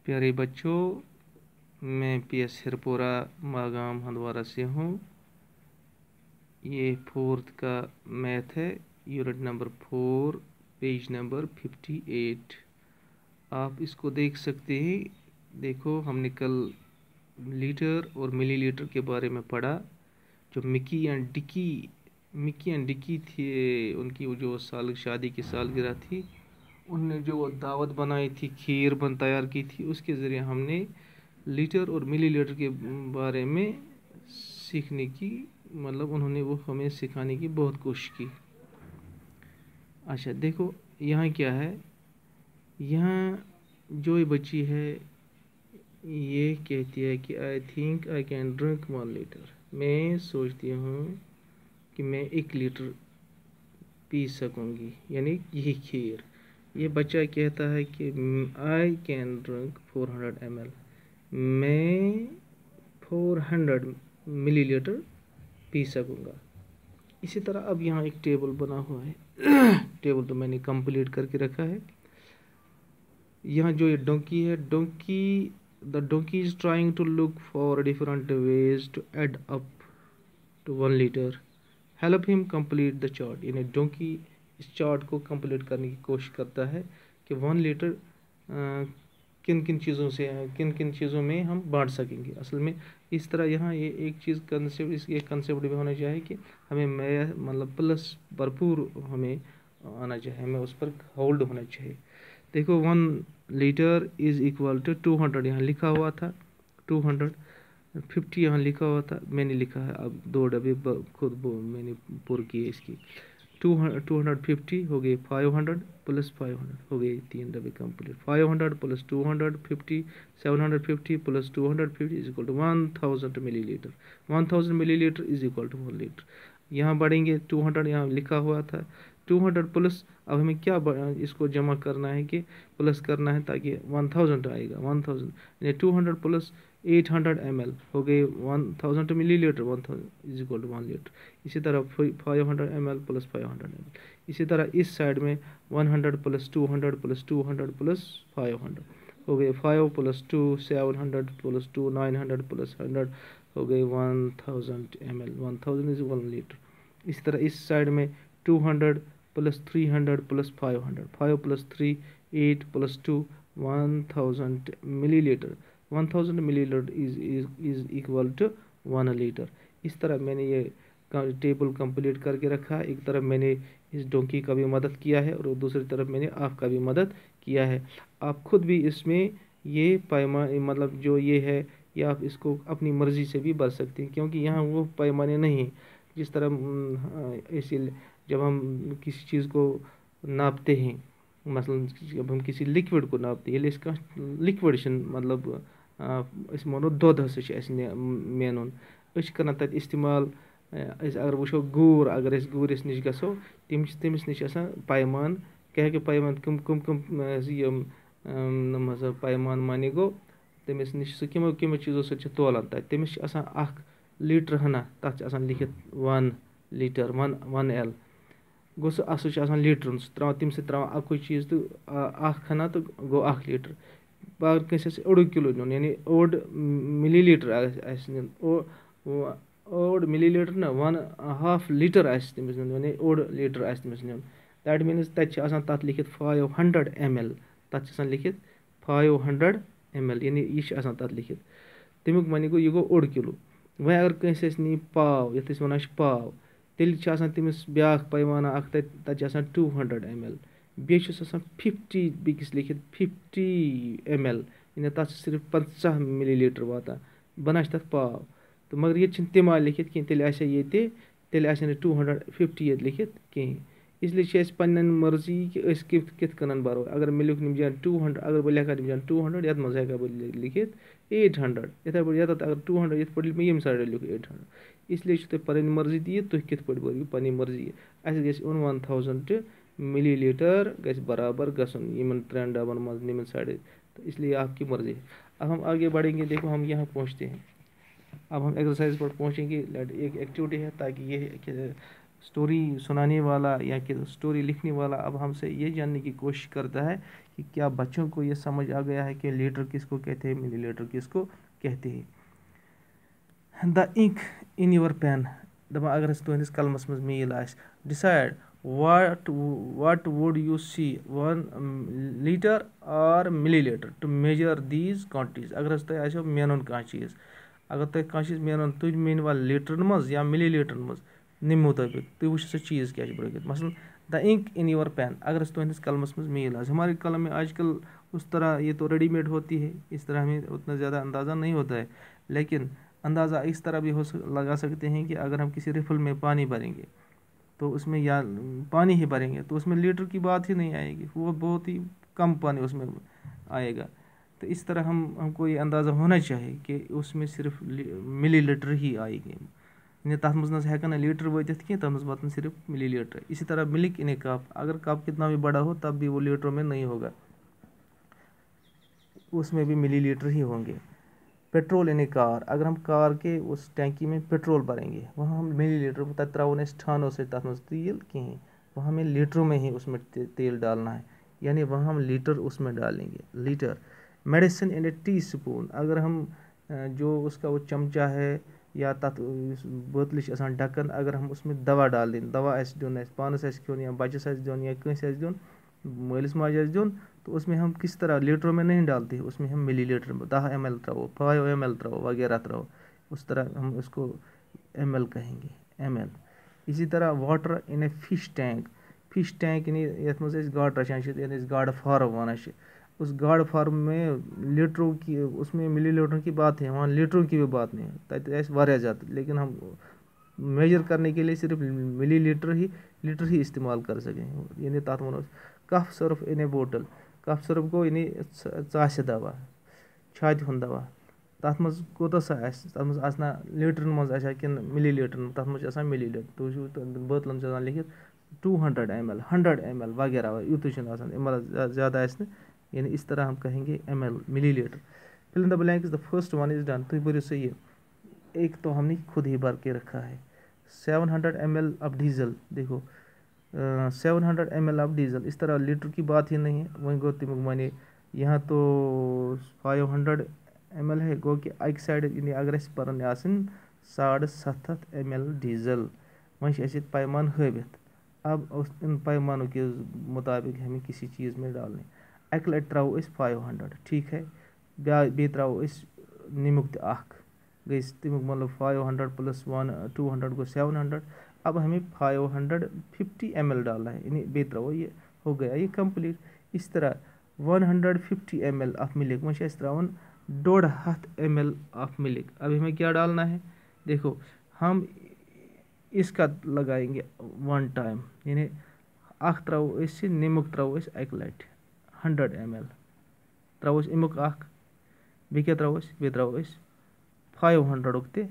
प्यारे बच्चों, मैं PS हिरपोरा मागाम हंदवारा से हूँ। ये 4th का मैथ है, यूनिट नंबर 4, पेज नंबर 58। आप इसको देख सकते हैं। देखो, हमने कल लीटर और मिलीलीटर के बारे में पढ़ा। जो मिकी एंड डिकी थे, उनकी वो जो शादी की सालगिरह थी, उनने जो दावत बनाई थी, खीर तैयार की थी, उसके ज़रिए हमने लीटर और मिलीलीटर के बारे में सीखने की उन्होंने वो हमें सिखाने की बहुत कोशिश की। अच्छा, देखो यहाँ क्या है। यहाँ जो बच्ची है ये कहती है कि I think I can drink 1 litre. मैं सोचती हूँ कि मैं 1 लीटर पी सकूँगी, यानी यही खीर। ये बच्चा कहता है कि आई कैन ड्रिंक 400 ml। मैं 400 मिलीलीटर पी सकूँगा। इसी तरह अब यहाँ एक टेबल बना हुआ है। टेबल तो मैंने कंप्लीट करके रखा है। यहाँ जो ये डोंकी है, the donkey is trying to look for different ways to add up to 1 litre. Help him complete the chart. यानी डोंकी इस चार्ट को कंप्लीट करने की कोशिश करता है कि 1 लीटर किन किन चीज़ों में हम बांट सकेंगे। असल में इस तरह यहाँ ये एक चीज़ कंसेप्ट भी होना चाहिए कि हमें प्लस भरपूर हमें आना चाहिए, हमें उस पर होल्ड होना चाहिए। देखो, 1 लीटर इज़ इक्वल टू 200 यहाँ लिखा हुआ था, 250 यहाँ लिखा हुआ था, मैंने लिखा है। अब 2 डब्बे खुद मैंने पूर किए इसकी। 250 हो गए, 500 प्लस 500 हो गए 3 डब्बे complete. 500 plus 250 750 plus 250 is equal to 1000 millilitre. 1000 millilitre is equal to 1 litre. यहाँ बढ़ेंगे, 200 यहाँ लिखा हुआ था, 200 प्लस अब हमें क्या इसको जमा करना है कि प्लस करना है ताकि 1000 आएगा। 1000 यानी 200 प्लस 800 ml हो गए 1000 millilitre. 1000 is equal to 1 litre. इसी तरह 500 ml प्लस 500 ml। इसी तरह इस साइड में 100 प्लस 200 प्लस 200 प्लस 500 हो गए 5 प्लस 2 700 प्लस 2 900 प्लस 100 हो गए 1000 ml। 1000 is 1 litre. इसी तरह इस साइड में 200 plus 300 plus 500, 5 plus 3 8 plus 2 1000 millilitre. 1000 millilitre is equal to 1 litre. इस तरह मैंने ये टेबल कंप्लीट करके रखा है। एक तरफ मैंने इस डोंकी का भी मदद किया है और दूसरी तरफ मैंने आपका भी मदद किया है। आप खुद भी इसमें ये पैमाने जो ये है, ये आप इसको अपनी मर्ज़ी से भी बढ़ सकते हैं, क्योंकि यहाँ वो पैमाने नहीं है जिस तरह इसी जब हम किसी चीज़ को नापते हैं, मसलन जब हम किसी लिक्विड को नापते हैं, इसका लिक्विड इस मनो दोध मेन कर तक इस्तेमाल। अगर वो गूर, अगर गूरिस नश गो तमिस नश पैमान क्या पैमान कम पैमान माने गो तमिस नश किमो चीज़ों से तोलान तमिस लीटर हना तथ लिखित 1 लीटर 1 L गो सह लीटर त्रा तम त्रा अकु चीज़ तो हना तो गो 1 लीटर। अगर कंस 1 किलो नुन यानी 1 मिलीलीटर ओड मिलीलीटर ना 1/2 लीटर तमिस नुन यानी 1 लीटर तमिस नुन। दैट मीन्स तथ लिखित 500 ml, तथ लिखित 500 ml यानी यह तथ लिखित। तमिक मानी गो यह गो 1 किलो। वह अगर कंस नी पाव, ये वन पाव, तेल तमिस ब्या पैमाना तथा 200 ml। बेस 50 बिकिस लिखित 50 ml यानी तथ सिर्फ 50 मिलीलीटर वाता बना तथ पाव। तो मगर ये तम आय लिखित कहीं तेल 250 ये लिखित कहीं। इसलिए पन्न मर्जी कि कित कन बरो। अगर मे लिख निजान 200, अगर बह लिखा निजान 200 ये मज हेका बह लिखित 800 इथे पे अगर 200 ये पे यम साइड लिख 800। इसलिए पे मर्जी दी तुम कित पे बरो पी मर्जी। अस ग 1000 मिलीलीटर गि बराबर गन 3 डबन मज निमन साइड। तो इसलिए आपकी मर्जी है। अब हम आगे बढ़ेंगे। देखो, हम यहाँ पहुँचते हैं। अब हम एक्सरसाइज पर पहुँचेंगे। एक एक्टिविटी है ताकि ये स्टोरी सुनाने वाला या कि स्टोरी लिखने वाला अब हमसे ये जानने की कोशिश करता है कि क्या बच्चों को ये समझ आ गया है कि लीटर किसको कहते हैं, मिलीलीटर किसको कहते हैं। The ink in your pen, दपा अगर तुहंदिस कलमस मज मील आस, decide what would you see 1 liter or milliliter to measure these quantities। अगर तुह आसो मेन कह चीज़, अगर तुह कह चीज़ मेन तुझ मेनवा लीटर मज या मिली लीटर मज निम मुताबिक तुम वो सो चीज़ क्या ब्रगित। मसलन the ink in your pen, अगर तुहंदिस कलमस मज मील आज, हमारे कलम में आजकल उस तरह ये तो रेडीमेड होती है, इस तरह हमें उतना ज़्यादा अंदाज़ा नहीं होता है, लेकिन अंदाज़ा इस तरह भी लगा सकते हैं कि अगर हम किसी रिफिल में पानी भरेंगे तो उसमें या पानी ही भरेंगे तो उसमें लीटर की बात ही नहीं आएगी, वो बहुत ही कम पानी उसमें आएगा। तो इस तरह हमको ये अंदाज़ा होना चाहिए कि उसमें सिर्फ मिली लीटर ही आएगी, यानी तथ मज हेकन लीटर वतित कि तथ मज सिर्फ मिली लीटर। इसी तरह मिल्क इन ए कप, अगर कप कितना भी बड़ा हो तब भी वो लीटर में नहीं होगा, उसमें भी मिली लीटर ही होंगे। पेट्रोल इन ए कार, अगर हम कार के उस टैंकी में पेट्रोल भरेंगे वहाँ हम मिली लीटर तक त्रावन ठानो से तथ मज तेल कहें, वहाँ हमें लीटरों में ही उसमें तेल डालना है, यानी वहाँ हम लीटर उसमें डालेंगे, litre. Medicine in A tea spoon, अगर हम जो उसका वो चमचा है या तथ बोतल ढक्कन, अगर हम उसमें दवा डाल दें, दवा दिन पानस खोन या बचस दिन या कंस दिन मलिस माज दिन, तो उसमें हम किस तरह लीटरों में नहीं डालते, उसमें हम मिली लीटर 10 ml त्राओ, 5 ml त्राओ वगैरह त्राओ, उस तरह हम उसको ml कहेंगे, ml। इसी तरह water in a fish tank, fish tank यथ मज गाड़ रचान गाड़ फार्म वन, उस गाड़ फार्म में लीटरों की, उसमें मिली लीटरों की बात है, वहाँ लीटरों की भी बात नहीं है, तक वारिया ज़्यादा, लेकिन हम मेजर करने के लिए सिर्फ मिली लीटर ही इस्तेमाल कर सकें, यानी तथ वो कफ सर्फ इन ए बोटल, कफ सर्फ गो यानी चास दवा, छाति हूँ दवा, तथ मज कोता सा तथ मज आसना लीटरन मज आसा कि मिली लीटरन, तथ मज आसा मिली लीटर, तो बोतलन लिखित 200 ml 100 ml वगैरह, यूत ज़्यादा आस, यानी इस तरह हम कहेंगे ml millilitre. Fill in the blanks, the first one is done, तुम भरो सही, एक तो हमने खुद ही भर के रखा है 700 ml ऑफ डीजल, देखो 700 ml ऑफ डीजल, इस तरह लीटर की बात ही नहीं है, वहीं गो तमुक माने यहाँ तो 500 ml है, गो कि अक साइड यानी अगर परन 750 ml डीजल, वही पैमान हवित, अब इन पैमानों के मुताबिक हमें किसी चीज़ में डालने, अक लट त्रो 500, ठीक है, बे त्रो नमुक तख गई तमुक मतलब 500 प्लस 200 गो 700, अब हमें 550 ml डालना है, यानी बे त्रो, ये हो गया ये कंप्लीट। इस तरह 150 ml ऑफ मिल्क वह त्रावन 150 ml ऑफ मिल्क, अब हमें क्या डालना है, देखो हम इसका लगाएंगे 1 टाइम, यानी अख त्रो नमुक त्रो अक लट 100 ml त्रो अमुक अख, बे क्या त्रो बे त्रो 500 ते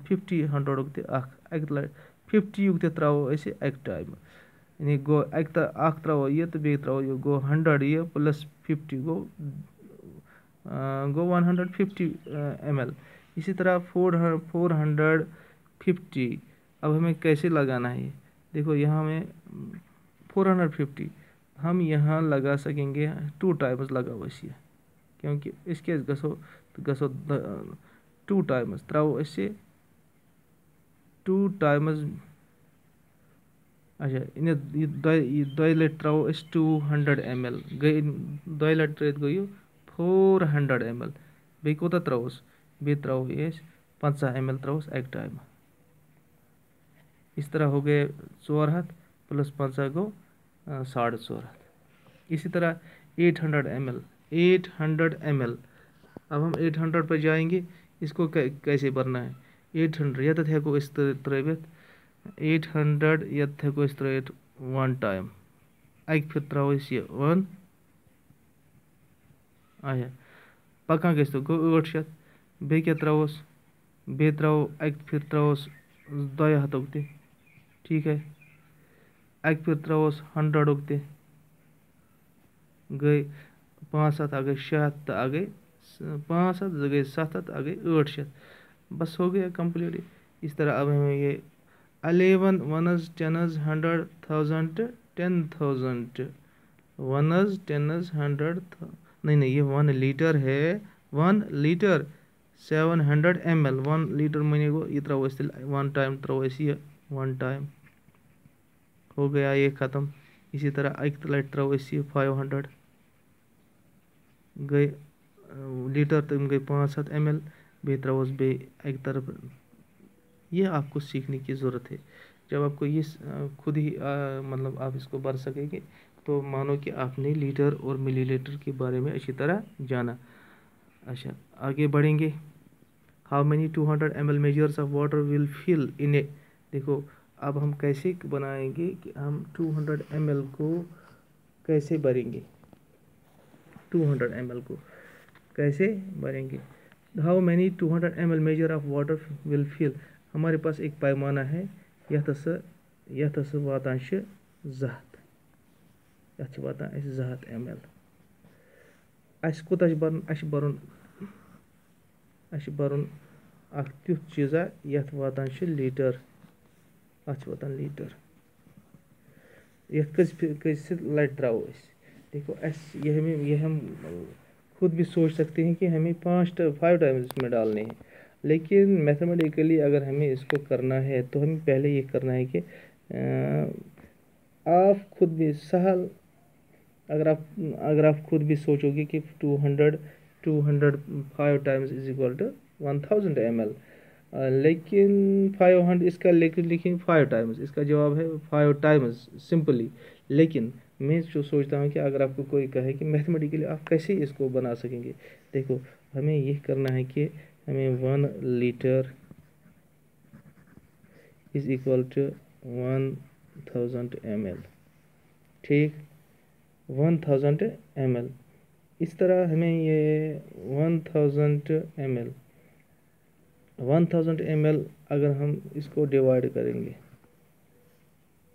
50 ते अक लट 50 त्रो अक टाइम, यानी गो अख त्रो ये तो बे त्रो ये गो 100 ये प्लस 50 गो 150 ml। इसी तरह 450, अब हमें कैसे लगाना है, देखो यहाँ हमें 450 हम यहाँ लगा सकेंगे 2 टाइम्स लगा वैसे, क्योंकि इसके गसो 2 टाइम्स त्रो 2 टाइम्स, अच्छा इन 2 लट त्रो 200 ml गई, 2 लट त्रेत गई 400 ml, बे कोता त्रोस बे त्रो 50 ml त्रोस एक टाइम, इस तरह हो गए 400 प्लस 50 गो 450। इसी तरह 800 ml 800 ml, अब हम 800 पर जाएंगे, इसको कैसे भरना है, 800 यत हेको इस त्रित 800 यत हेको इस त्रित 1 टाइम, अक फिर त्रो ये 1, अच्छा पक्का गस तो गो 800, बे क्या त्रोस बे त्रो अक फिर त्रोस 2 हथोक ते, ठीक है, अक फिर त्रोस 100 ते गई 500 आ गए 600 आ गए 500 गए 700 आ गए 800, बस हो गया कंप्लीट। इस तरह अब हमें ये 11 ones, tens, 100,000, 10,000, ones, tens, 100, نہیں یہ 1 لیٹر ہے. 1 لیٹر 700 ml. 1 لیٹر مانے گو یہ تراو اس 1 ٹائم تراو اس یہ 1 ٹائم ہو گیا یہ ختم. اسی طرح ایک لٹ تراو اس یہ 500 گئی لیٹر تم گئی 500 ml. بے تراو اس بے ایک طرف. یہ آپ کو سیکھنے کی ضرورت ہے. جب آپ کو یہ خود ہی مطلب آپ اس کو بھر سکیں گے تو مانو کہ آپ نے لیٹر اور ملی لیٹر کے بارے میں اچھی طرح جانا. اچھا آگے بڑھیں گے. How many 200 ml measures of water will fill in a. دیکھو اب ہم کیسے بنائیں گے کہ ہم 200 ml کو کیسے بھریں گے. 200 ml کو کیسے بھریں گے. How many 200 ml measure of water will fill. ہمارے پاس ایک پیمانہ ہے یتھ ہسا واتان 200 یتھ واتان 200 ml. اس کوتاہ برن اس برن اخ تیُتھ چیزا یتھ واتان لیٹر. اتھ واتان لیٹر. یتھ کس لٹ تراو اس. دیکھو یہ ہم خود بھی سوچ سکتے ہیں کہ ہمیں 5 ٹائمز اس میں ڈالنے ہیں. لیکن میتھمیٹیکلی اگر ہمیں اس کو کرنا ہے تو ہمیں پہلے یہ کرنا ہے کہ آپ خود بھی سہل اگر آپ خود بھی سوچو گے کہ 200 5 times is equal to 1000 ml. لیکن 500 اس کا لکھیں 5 ٹائمز. اس کا جواب ہے 5 ٹائمز سمپلی. لیکن میں جو سوچتا ہوں کہ اگر آپ کو کوئی کہے کہ میتھمیٹیکلی آپ کیسے اس کو بنا سکیں گے. دیکھو ہمیں یہ کرنا ہے کہ ہمیں 1 litre is equal to 1000 ml. ٹھیک 1000 ml. اس طرح ہمیں یہ 1000 ml اگر ہم اس کو ڈیوائڈ کریں گے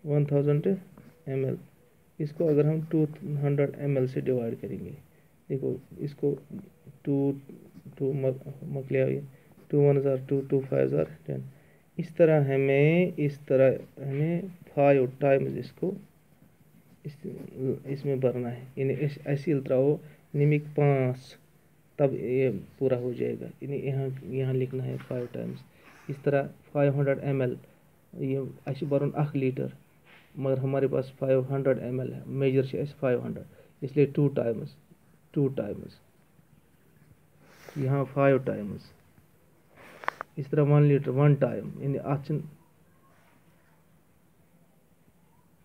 1000 ml اس کو اگر ہم 200 ml سے ڈیوائڈ کریں گے. دیکھو اس کو 2 مکلیا 2 1 2 2 5 10. اس طرح ہمیں 5 ٹائمز اس کو اس میں بھرنا ہے. یعنی ایسے تراو نمک 5 تب یہ پورا ہو جائے گا. یعنی یہاں لکھنا ہے 5 ٹائمز. اس طرح 500 ml یہ اس بھرن 1 لیٹر مگر ہمارے پاس 500 ml ہے. میجر سے 500 اس لیے 2 ٹائمز یہاں 5 ٹائمز. اس طرح 1 لیٹر 1 ٹائم. یعنی اتھ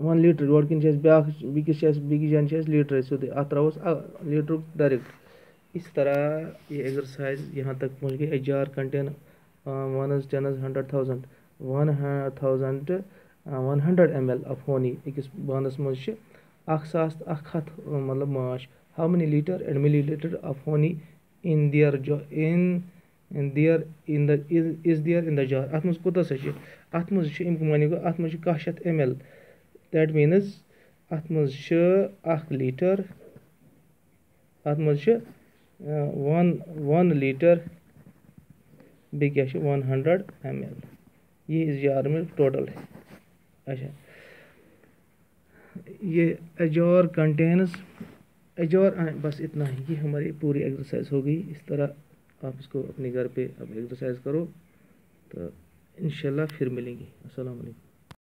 1 لیٹر یور کن بیکس جان لیٹر سیودے اتھ تراوس لیٹر ڈائریکٹ. اس طرح یہ ایگزرسائز یہاں تک پہنچ گئی. جار کنٹین 1 10 100,000 100 ml آف ہونی. أکس بانس مز 1100 مطلب ماچھ. ہاؤ مینی لیٹر اینڈ ملی لیٹر آف ہونی از دیئر ان دا جار. اتھ مز کوتاہ سا اتھ مز امیک معنی گو اتھ مز 100 ml. دیٹ مینز اتھ مز 1 لیٹر اتھ مز 1 لیٹر بیٚیہِ کیٛاہ چھُ 100 ml. یہ اس جار میں ٹوٹل ہے. اچھا یہ اجار کنٹینز بس اتنا ہی. یہ ہماری پوری ایکسرسائز ہو گئی. اس طرح آپ اس کو اپنے گھر پہ اب ایکسرسائز کرو تو انشاءاللہ پھر ملیں گے. السلام علیکم.